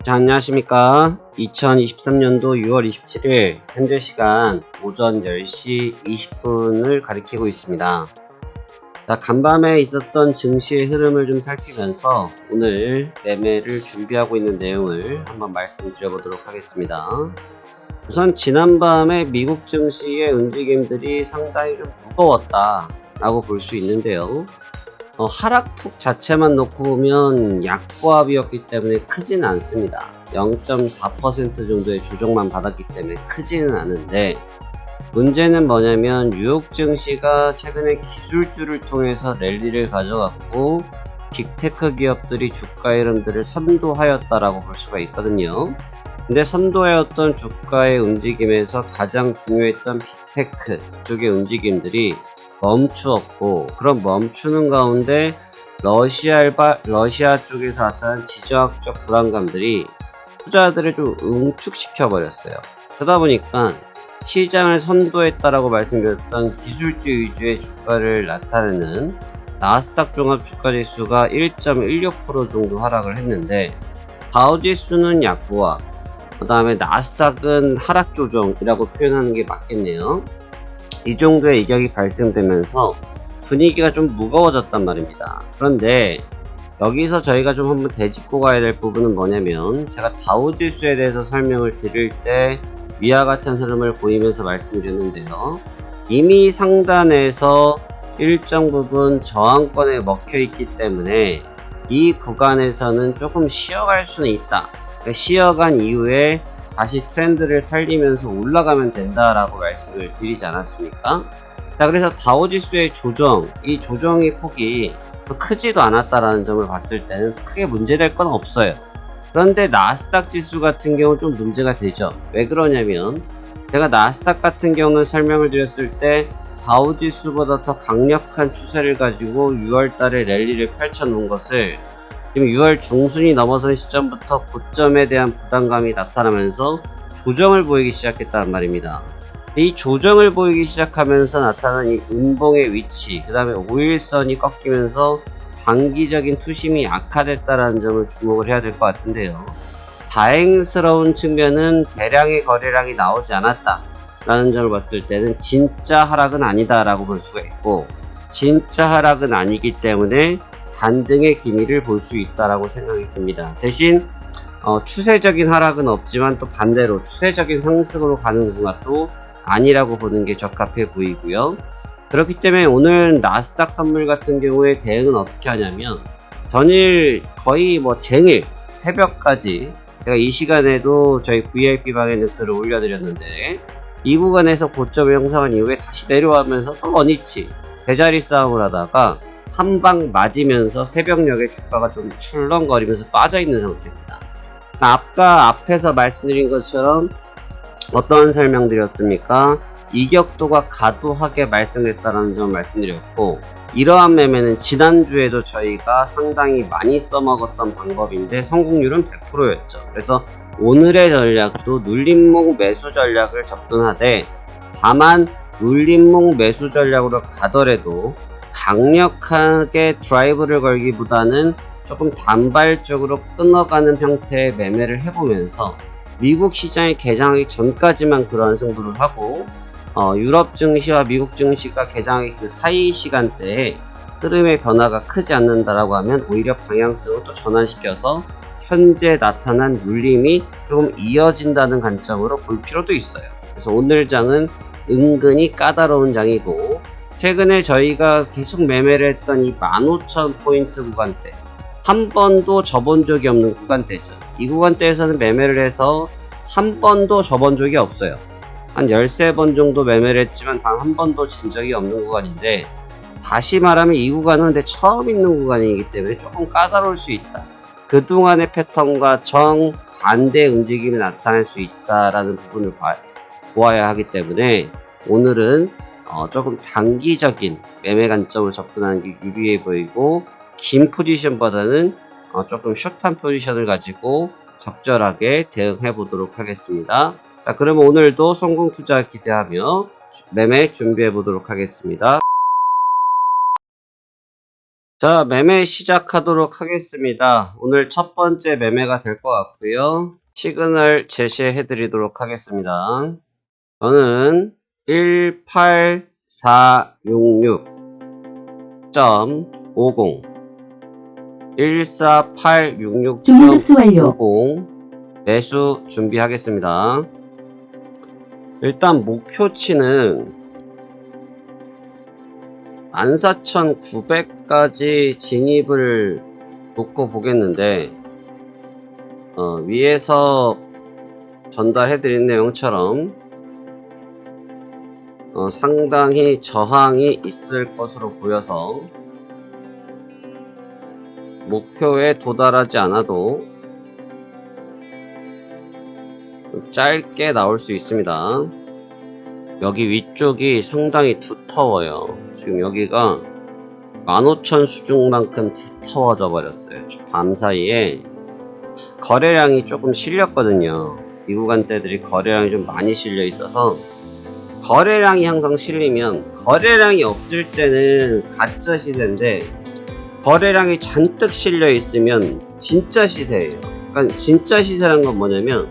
자, 안녕하십니까. 2023년도 6월 27일 현재 시간 오전 10시 20분을 가리키고 있습니다. 자, 간밤에 있었던 증시의 흐름을 좀 살피면서 오늘 매매를 준비하고 있는 내용을 한번 말씀드려 보도록 하겠습니다. 우선 지난밤에 미국 증시의 움직임들이 상당히 좀 무거웠다 라고 볼 수 있는데요. 하락폭 자체만 놓고 보면 약보합이었기 때문에 크지는 않습니다. 0.4% 정도의 조정만 받았기 때문에 크지는 않은데, 문제는 뭐냐면 뉴욕 증시가 최근에 기술주를 통해서 랠리를 가져갔고 빅테크 기업들이 주가 흐름들을 선도하였다라고 볼 수가 있거든요. 근데 선도하였던 주가의 움직임에서 가장 중요했던 빅테크 쪽의 움직임들이 멈추었고, 그런 멈추는 가운데 러시아 쪽에서 나타난 지정학적 불안감들이 투자들을 좀 응축시켜 버렸어요. 그러다 보니까 시장을 선도했다라고 말씀드렸던 기술주 위주의 주가를 나타내는 나스닥 종합 주가 지수가 1.16% 정도 하락을 했는데, 다우지수는 약보합, 그 다음에 나스닥은 하락 조정이라고 표현하는 게 맞겠네요. 이 정도의 이격이 발생되면서 분위기가 좀 무거워졌단 말입니다. 그런데 여기서 저희가 좀 한번 되짚고 가야 될 부분은 뭐냐면, 제가 다우지수에 대해서 설명을 드릴 때 위와 같은 흐름을 보이면서 말씀드렸는데요. 이미 상단에서 일정 부분 저항권에 먹혀 있기 때문에 이 구간에서는 조금 쉬어갈 수는 있다. 그러니까 쉬어간 이후에 다시 트렌드를 살리면서 올라가면 된다라고 말씀을 드리지 않았습니까? 자, 그래서 다우지수의 조정, 이 조정의 폭이 크지도 않았다라는 점을 봤을 때는 크게 문제될 건 없어요. 그런데 나스닥 지수 같은 경우는 좀 문제가 되죠. 왜 그러냐면, 제가 나스닥 같은 경우는 설명을 드렸을 때 다우지수보다 더 강력한 추세를 가지고 6월달에 랠리를 펼쳐 놓은 것을 지금 6월 중순이 넘어선 시점부터 고점에 대한 부담감이 나타나면서 조정을 보이기 시작했단 말입니다. 이 조정을 보이기 시작하면서 나타난 이 음봉의 위치, 그 다음에 5일선이 꺾이면서 단기적인 투심이 악화됐다는 점을 주목을 해야 될 것 같은데요. 다행스러운 측면은 대량의 거래량이 나오지 않았다 라는 점을 봤을 때는 진짜 하락은 아니다 라고 볼 수가 있고, 진짜 하락은 아니기 때문에 반등의 기미를 볼 수 있다라고 생각이 듭니다. 대신 추세적인 하락은 없지만 또 반대로 추세적인 상승으로 가는 구간도 아니라고 보는 게 적합해 보이고요. 그렇기 때문에 오늘 나스닥 선물 같은 경우에 대응은 어떻게 하냐면, 전일 거의 쟁일 새벽까지 제가 이 시간에도 저희 VIP 방에 노트를 올려드렸는데, 이 구간에서 고점을 형성한 이후에 다시 내려가면서 또 원위치 제자리 싸움을 하다가 한 방 맞으면서 새벽녘에 주가가 좀 출렁거리면서 빠져있는 상태입니다. 아까 앞에서 말씀드린 것처럼 어떤 설명드렸습니까? 이격도가 과도하게 발생했다는 점 말씀드렸고, 이러한 매매는 지난주에도 저희가 상당히 많이 써먹었던 방법인데 성공률은 100%였죠. 그래서 오늘의 전략도 눌림목 매수 전략을 접근하되, 다만 눌림목 매수 전략으로 가더라도 강력하게 드라이브를 걸기보다는 조금 단발적으로 끊어가는 형태의 매매를 해보면서 미국 시장이 개장하기 전까지만 그런 승부를 하고, 유럽 증시와 미국 증시가 개장하기 그 사이 시간대에 흐름의 변화가 크지 않는다라고 하면 오히려 방향성을 또 전환시켜서 현재 나타난 눌림이 조금 이어진다는 관점으로 볼 필요도 있어요. 그래서 오늘 장은 은근히 까다로운 장이고, 최근에 저희가 계속 매매를 했던 이 15,000포인트 구간대, 한 번도 져본 적이 없는 구간대죠. 이 구간대에서는 매매를 해서 한 번도 져본 적이 없어요. 한 13번 정도 매매를 했지만 단 한 번도 진 적이 없는 구간인데, 다시 말하면 이 구간은 근데 처음 있는 구간이기 때문에 조금 까다로울 수 있다. 그동안의 패턴과 정반대 움직임이 나타날 수 있다라는 부분을 보아야 하기 때문에 오늘은 조금 단기적인 매매 관점으로 접근하는 게 유리해 보이고, 긴 포지션보다는 조금 숏한 포지션을 가지고 적절하게 대응해 보도록 하겠습니다. 자, 그러면 오늘도 성공 투자 기대하며 매매 준비해 보도록 하겠습니다. 자, 매매 시작하도록 하겠습니다. 오늘 첫 번째 매매가 될 것 같고요. 시그널 제시해 드리도록 하겠습니다. 저는 18466.50 14866.50 매수 준비하겠습니다. 일단 목표치는 14,900까지 진입을 놓고 보겠는데 위에서 전달해드린 내용처럼 상당히 저항이 있을 것으로 보여서 목표에 도달하지 않아도 짧게 나올 수 있습니다. 여기 위쪽이 상당히 두터워요. 지금 여기가 15,000 수준만큼 두터워져 버렸어요. 밤 사이에 거래량이 조금 실렸거든요. 이 구간대들이 거래량이 좀 많이 실려 있어서, 거래량이 항상 실리면, 거래량이 없을 때는 가짜 시세인데 거래량이 잔뜩 실려 있으면 진짜 시세예요. 그러니까 진짜 시세란 건 뭐냐면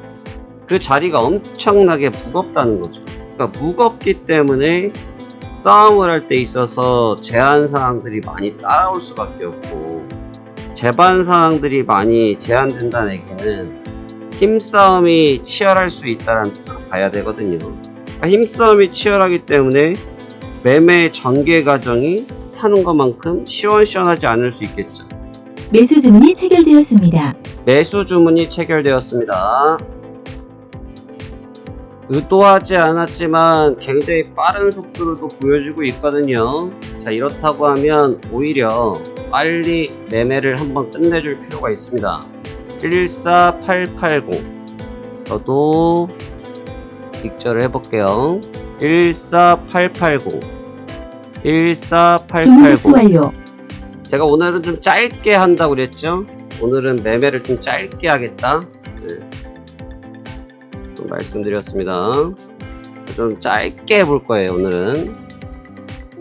그 자리가 엄청나게 무겁다는 거죠. 그러니까 무겁기 때문에 싸움을 할 때 있어서 제한 사항들이 많이 따라올 수밖에 없고, 제반 사항들이 많이 제한된다는 얘기는 힘싸움이 치열할 수 있다는 뜻으로 봐야 되거든요. 그러니까 힘싸움이 치열하기 때문에 매매 전개 과정이 타는 것만큼 시원시원하지 않을 수 있겠죠. 매수 주문이 체결되었습니다. 매수 주문이 체결되었습니다. 의도하지 않았지만 굉장히 빠른 속도로도 보여주고 있거든요. 자, 이렇다고 하면 오히려 빨리 매매를 한번 끝내줄 필요가 있습니다. 14880 저도 빅절을 해볼게요. 14880 14880 제가 오늘은 좀 짧게 한다고 그랬죠. 오늘은 매매를 좀 짧게 하겠다, 말씀드렸습니다. 좀 짧게 해볼 거예요. 오늘은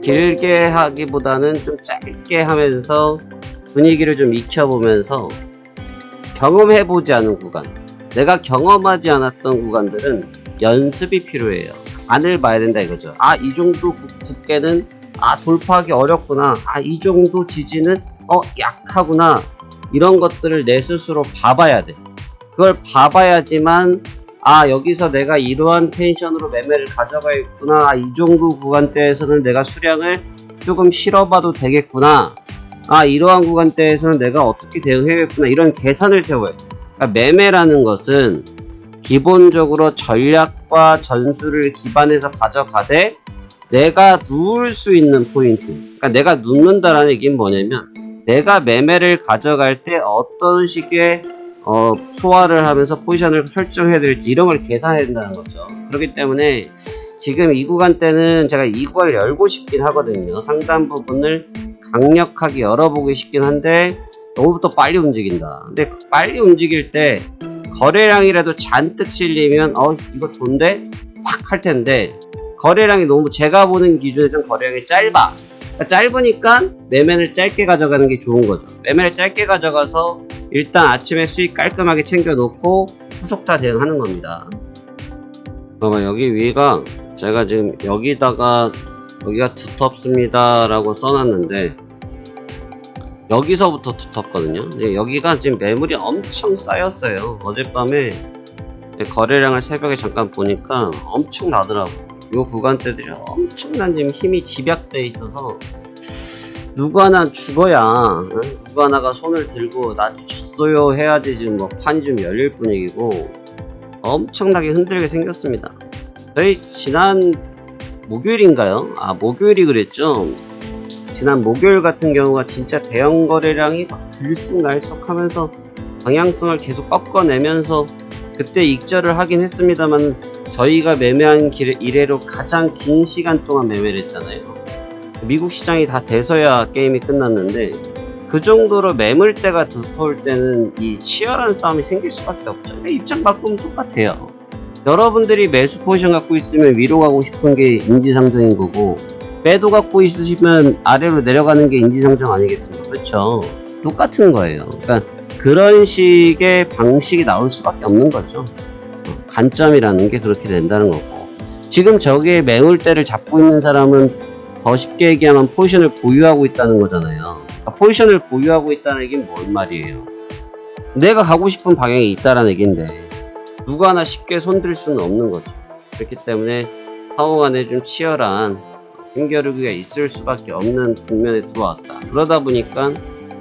길게 하기보다는 좀 짧게 하면서 분위기를 좀 익혀보면서 경험해보지 않은 구간, 내가 경험하지 않았던 구간들은 연습이 필요해요. 간을 봐야 된다 이거죠. 아, 이 정도 두께는 돌파하기 어렵구나. 이 정도 지지는 약하구나. 이런 것들을 내 스스로 봐봐야 돼. 그걸 봐봐야지만 여기서 내가 이러한 텐션으로 매매를 가져가겠구나. 이 정도 구간대에서는 내가 수량을 조금 실어봐도 되겠구나. 이러한 구간대에서는 내가 어떻게 대응해야겠구나. 이런 계산을 세워야 돼. 그러니까 매매라는 것은 기본적으로 전략과 전술을 기반해서 가져가되 내가 누울 수 있는 포인트. 그러니까 내가 눕는다라는 얘기는 뭐냐면 내가 매매를 가져갈 때 어떤 식의 소화를 하면서 포지션을 설정해야 될지 이런 걸 계산해야 된다는 거죠. 그렇기 때문에 지금 이 구간대는 제가 이 구간을 열고 싶긴 하거든요. 상단 부분을 강력하게 열어보고 싶긴 한데 너무 또 빨리 움직인다. 근데 빨리 움직일 때 거래량이라도 잔뜩 실리면 이거 좋은데? 확 할 텐데, 거래량이 너무, 제가 보는 기준에서는 거래량이 짧아. 그러니까 짧으니까 매매를 짧게 가져가는 게 좋은 거죠. 매매를 짧게 가져가서 일단 아침에 수익 깔끔하게 챙겨놓고 후속타 대응하는 겁니다. 그러면 여기 위가 제가 지금 여기가 두텁습니다 라고 써놨는데 여기서부터 두텁거든요. 여기가 지금 매물이 엄청 쌓였어요. 어젯밤에 거래량을 새벽에 잠깐 보니까 엄청 나더라고. 이 구간대들이 엄청난 지금 힘이 집약돼 있어서 누구 하나 죽어야 누구 하나가 손을 들고 나 졌어요 해야지 지금 판이 좀 열릴 분위기고 엄청나게 흔들게 생겼습니다. 저희 지난 목요일인가요? 목요일이 그랬죠. 지난 목요일 같은 경우가 진짜 대형 거래량이 막 들쑥날쑥 하면서 방향성을 계속 꺾어내면서 그때 익절을 하긴 했습니다만 저희가 매매한 이래로 가장 긴 시간 동안 매매를 했잖아요. 미국 시장이 다 돼서야 게임이 끝났는데 그 정도로 매물대가 두터울 때는 이 치열한 싸움이 생길 수밖에 없죠. 입장 바꾸면 똑같아요. 여러분들이 매수 포지션 갖고 있으면 위로 가고 싶은 게 인지상정인 거고, 매도 갖고 있으시면 아래로 내려가는 게 인지상정 아니겠습니까? 그렇죠? 똑같은 거예요. 그러니까 그런 식의 방식이 나올 수밖에 없는 거죠. 관점이라는 게 그렇게 된다는 거고, 지금 저기에 매물대를 잡고 있는 사람은 더 쉽게 얘기하면 포지션을 보유하고 있다는 거잖아요. 그러니까 포지션을 보유하고 있다는 얘기는 뭔 말이에요? 내가 가고 싶은 방향이 있다라는 얘기인데 누구나 쉽게 손들 수는 없는 거죠. 그렇기 때문에 상호 간에 좀 치열한 힘겨루기가 있을 수밖에 없는 국면에 들어왔다. 그러다 보니까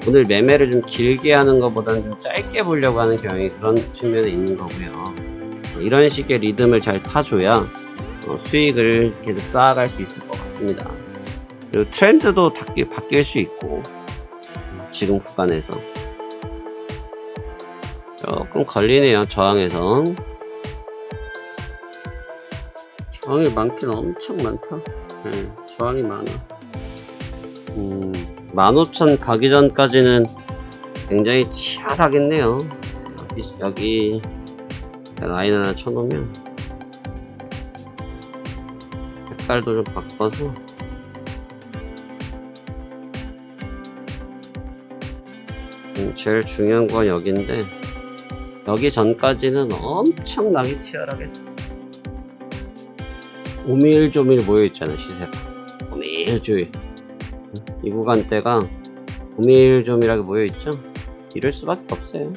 오늘 매매를 좀 길게 하는 것보다는 좀 짧게 보려고 하는 경향이 그런 측면에 있는 거고요. 이런 식의 리듬을 잘 타줘야 수익을 계속 쌓아갈 수 있을 것 같습니다. 그리고 트렌드도 바뀔 수 있고, 지금 구간에서 조금 걸리네요. 저항에서 저항이 많긴 엄청 많다. 저항이 많아. 15,000 가기 전까지는 굉장히 치열하겠네요. 여기 라인 하나 쳐놓으면 색깔도 좀 바꿔서 제일 중요한 건 여기인데, 여기 전까지는 엄청나게 치열하겠어. 오밀조밀 모여있잖아, 시세가. 오밀조밀. 이 구간대가 오밀조밀하게 모여있죠? 이럴 수밖에 없어요.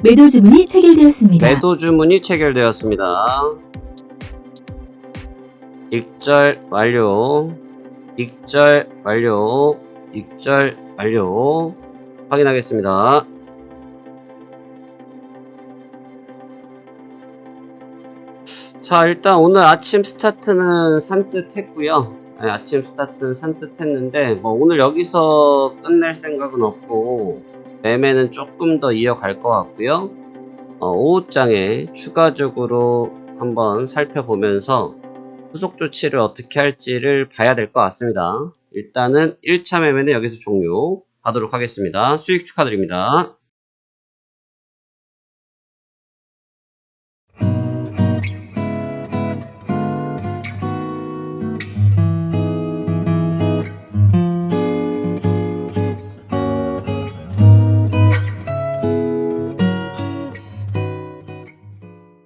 매도 주문이 체결되었습니다. 매도 주문이 체결되었습니다. 익절 완료. 익절 완료. 익절 완료. 확인하겠습니다. 자, 일단 오늘 아침 스타트는 산뜻했고요. 아침 스타트는 산뜻했는데 뭐 오늘 여기서 끝낼 생각은 없고 매매는 조금 더 이어갈 것 같고요. 오후장에 추가적으로 한번 살펴보면서 후속 조치를 어떻게 할지를 봐야 될 것 같습니다. 일단은 1차 매매는 여기서 종료하도록 하겠습니다. 수익 축하드립니다.